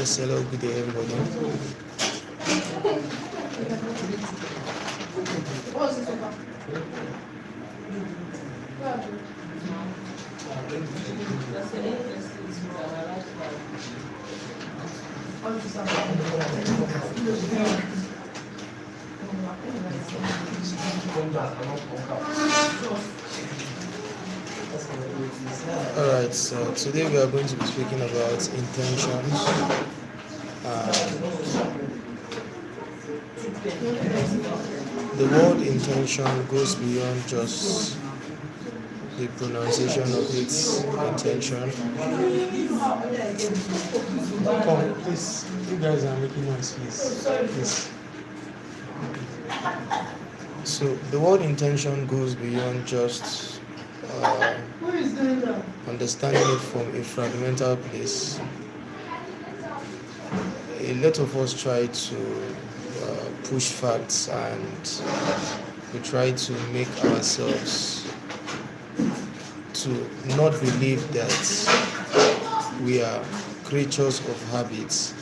Yes, hello, good day, everybody. Alright, so today we are going to be speaking about intentions. The word intention goes beyond just the pronunciation of its intention. Come, please, you guys are making noise, please. So the word intention goes beyond just understanding it from a fragmental place. A lot of us try to push facts, and we try to make ourselves to not believe that we are creatures of habits.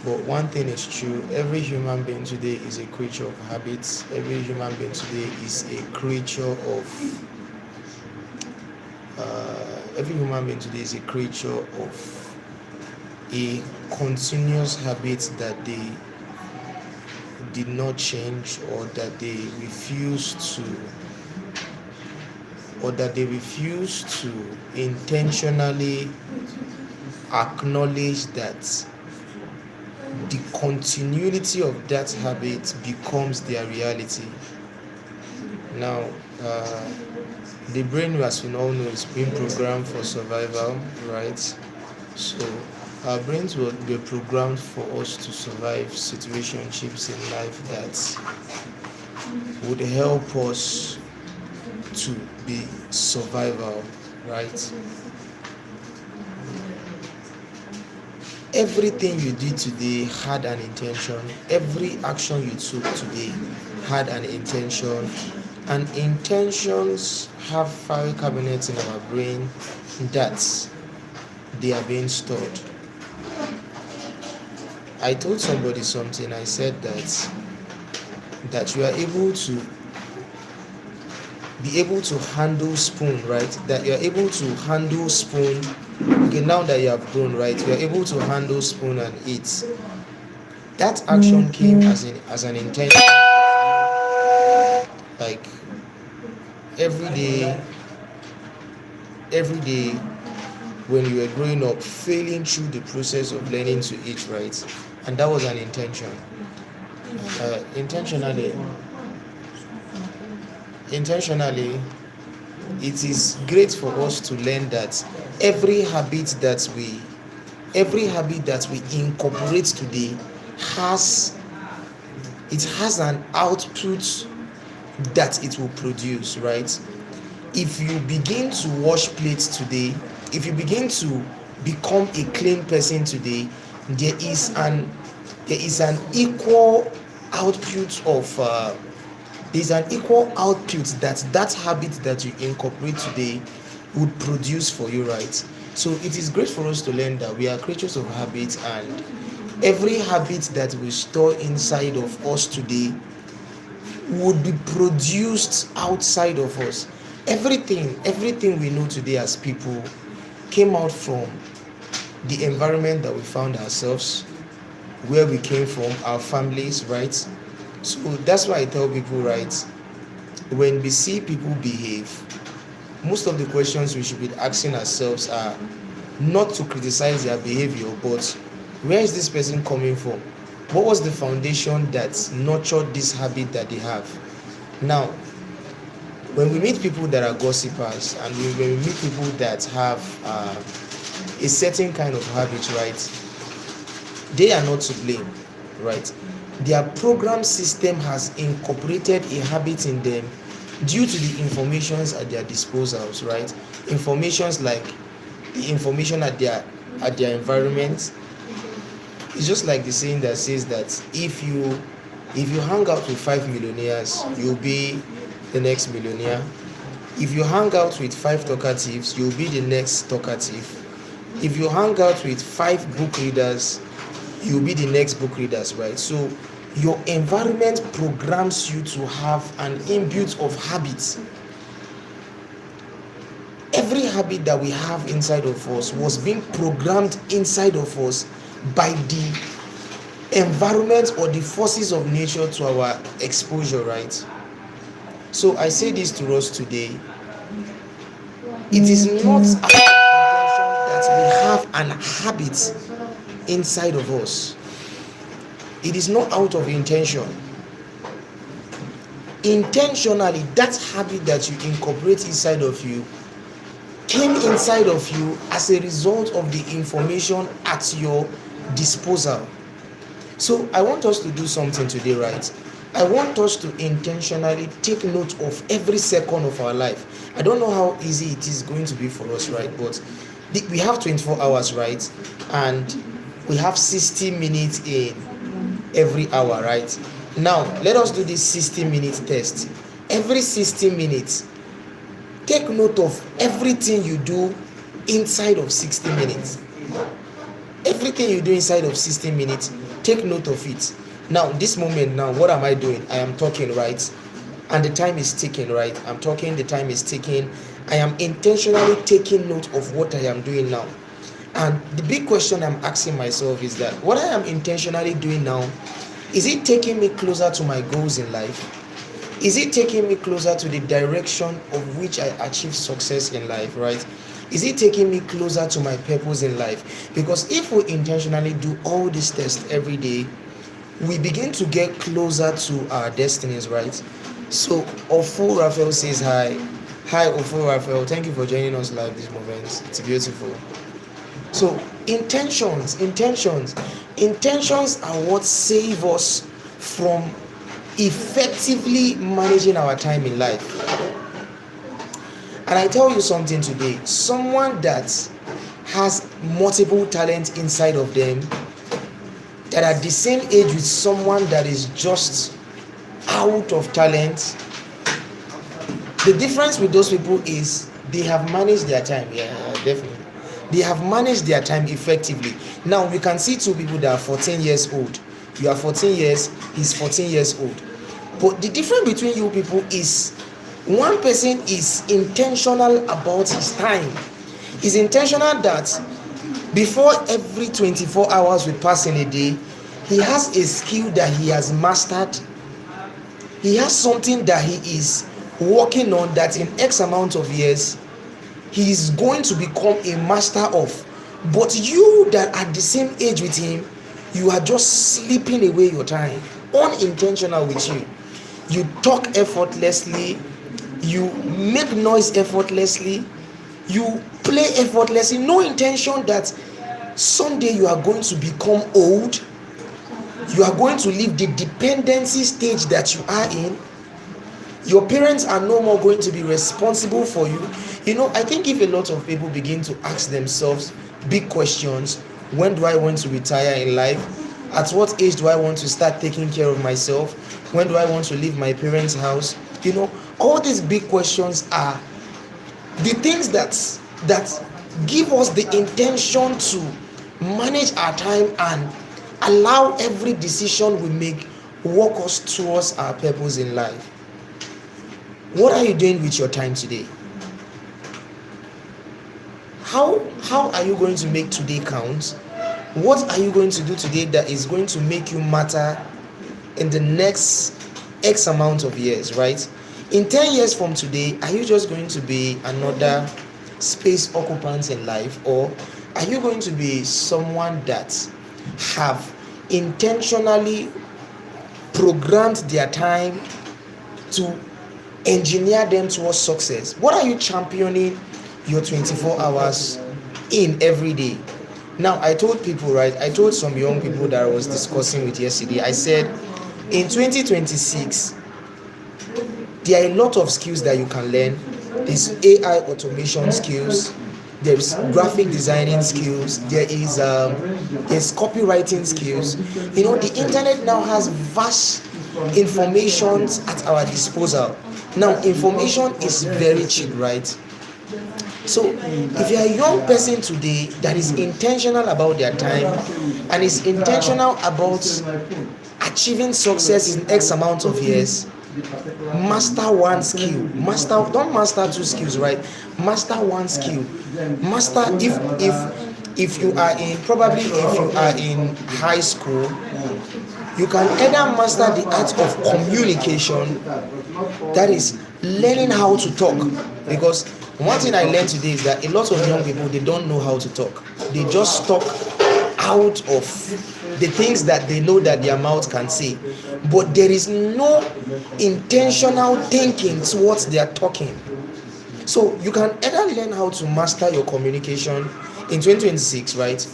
But one thing is true: every human being today is a creature of habits. Every human being today is a creature of every human being today is a creature of a continuous habit that they did not change, or that they refuse to intentionally acknowledge that the continuity of that habit becomes their reality. Now, the brain, as we all know, is being programmed for survival, right? So our brains were programmed for us to survive situationships in life that would help us to be survival, right? Everything you did today had an intention. Every action you took today had an intention. And intentions have file cabinets in our brain that they are being stored. I told somebody something. I said that you are able to handle spoon, right? That you are able to handle spoon. Okay, now that you have grown, right, you are able to handle spoon and eat. That action came as an intention. Like every day when you were growing up, failing through the process of learning to eat, right? And that was an intention. Intentionally, it is great for us to learn that every habit that we incorporate today has an output that it will produce, right? If you begin to wash plates today, if you begin to become a clean person today, there is an equal output of that habit that you incorporate today would produce for you, right? So it is great for us to learn that we are creatures of habits, and every habit that we store inside of us today would be produced outside of us. Everything we know today as people came out from the environment that we found ourselves, where we came from, our families, right? So that's why I tell people, right, when we see people behave, most of the questions we should be asking ourselves are not to criticize their behavior, but where is this person coming from? What was the foundation that nurtured this habit that they have? Now, when we meet people that are gossipers, and when we meet people that have a certain kind of habit, right, they are not to blame, right? Their program system has incorporated a habit in them due to the informations at their disposals, right? Informations like the information at their environment. It's just like the saying that says that if you hang out with 5 millionaires, you'll be the next millionaire. If you hang out with 5 talkatives, you'll be the next talkative. If you hang out with 5 book readers, you'll be the next book readers, right? So your environment programs you to have an inbuilt of habits. Every habit that we have inside of us was being programmed inside of us by the environment or the forces of nature to our exposure, right? So I say this to us today. It is not out of intention that we have an habit inside of us. It is not out of intention. Intentionally, that habit that you incorporate inside of you came inside of you as a result of the information at your disposal. So I want us to do something today, right? I want us to intentionally take note of every second of our life. I don't know how easy it is going to be for us, right? But we have 24 hours, right? And we have 60 minutes in every hour, right? Now, let us do this 60-minute test. Every 60 minutes, take note of everything you do inside of 60 minutes. Everything you do inside of 60 minutes, take note of it. Now, this moment now, what am I doing? I am talking, right? And the time is ticking, right? I'm talking, the time is ticking. I am intentionally taking note of what I am doing now. And the big question I'm asking myself is that what I am intentionally doing now, is it taking me closer to my goals in life? Is it taking me closer to the direction of which I achieve success in life, right? Is it taking me closer to my purpose in life? Because if we intentionally do all these tests every day, we begin to get closer to our destinies, right? So Ofu Raphael says hi. Hi Ofu Raphael, thank you for joining us live this moment. It's beautiful. So intentions are what save us from effectively managing our time in life. And I tell you something today, someone that has multiple talents inside of them that are the same age with someone that is just out of talent, the difference with those people is they have managed their time. Yeah, definitely. They have managed their time effectively. Now we can see two people that are 14 years old. You are 14 years, he's 14 years old. But the difference between you people is one person is intentional about his time. He's intentional that before every 24 hours we pass in a day, he has a skill that he has mastered. He has something that he is working on that in X amount of years he is going to become a master of. But you that are the same age with him, you are just sleeping away your time, unintentional with you. You talk effortlessly, you make noise effortlessly, you play effortlessly, no intention that someday you are going to become old, you are going to leave the dependency stage that you are in. Your parents are no more going to be responsible for you. I think if a lot of people begin to ask themselves big questions, when do I want to retire in life? At what age do I want to start taking care of myself? When do I want to leave my parents' house? All these big questions are the things that give us the intention to manage our time and allow every decision we make walk us towards our purpose in life. What are you doing with your time today? How are you going to make today count? What are you going to do today that is going to make you matter in the next X amount of years, right? In 10 years from today, are you just going to be another space occupant in life, or are you going to be someone that have intentionally programmed their time to engineer them towards success? What are you championing your 24 hours in every day? Now, I told people, right? I told some young people that I was discussing with yesterday, I said, in 2026, there are a lot of skills that you can learn. There's AI automation skills, there's graphic designing skills, there's copywriting skills. The internet now has vast information at our disposal. Now, information is very cheap, right? So if you're a young person today that is intentional about their time and is intentional about achieving success in X amount of years, master one skill. Master, don't master two skills, right? Master one skill. Master, if you are in, probably if you are in high school, you can either master the art of communication, that is learning how to talk. Because one thing I learned today is that a lot of young people, they don't know how to talk. They just talk out of the things that they know that their mouth can say, but there is no intentional thinking towards their talking. So you can either learn how to master your communication in 2026, right?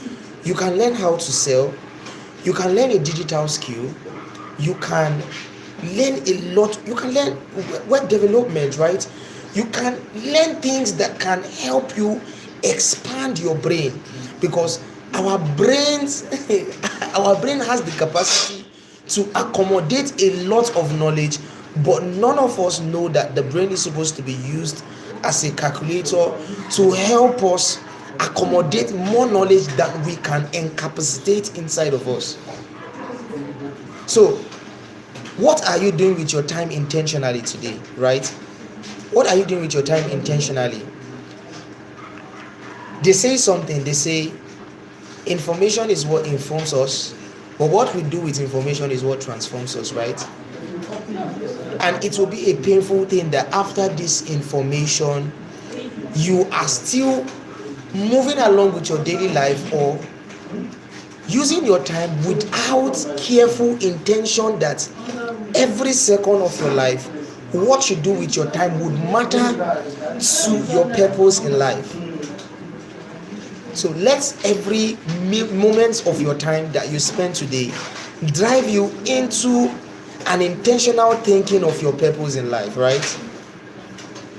You can learn how to sell, you can learn a digital skill, you can learn a lot, you can learn web development, right? You can learn things that can help you expand your brain, because our brains our brain has the capacity to accommodate a lot of knowledge, but none of us know that the brain is supposed to be used as a calculator to help us accommodate more knowledge that we can incapacitate inside of us. So what are you doing with your time intentionally today, right? What are you doing with your time intentionally? They say something, they say information is what informs us, but what we do with information is what transforms us, right? And it will be a painful thing that after this information, you are still moving along with your daily life or using your time without careful intention that every second of your life, what you do with your time would matter to your purpose in life. So let every moment of your time that you spend today drive you into an intentional thinking of your purpose in life, right?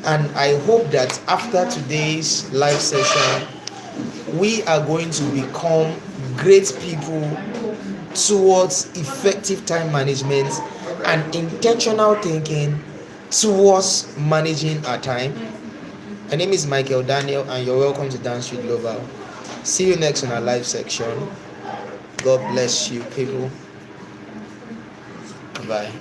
And I hope that after today's live session, we are going to become great people towards effective time management and intentional thinking towards managing our time. My name is Michael Daniel, and you're welcome to Dance with Global. See you next on our live section. God bless you, people. Bye.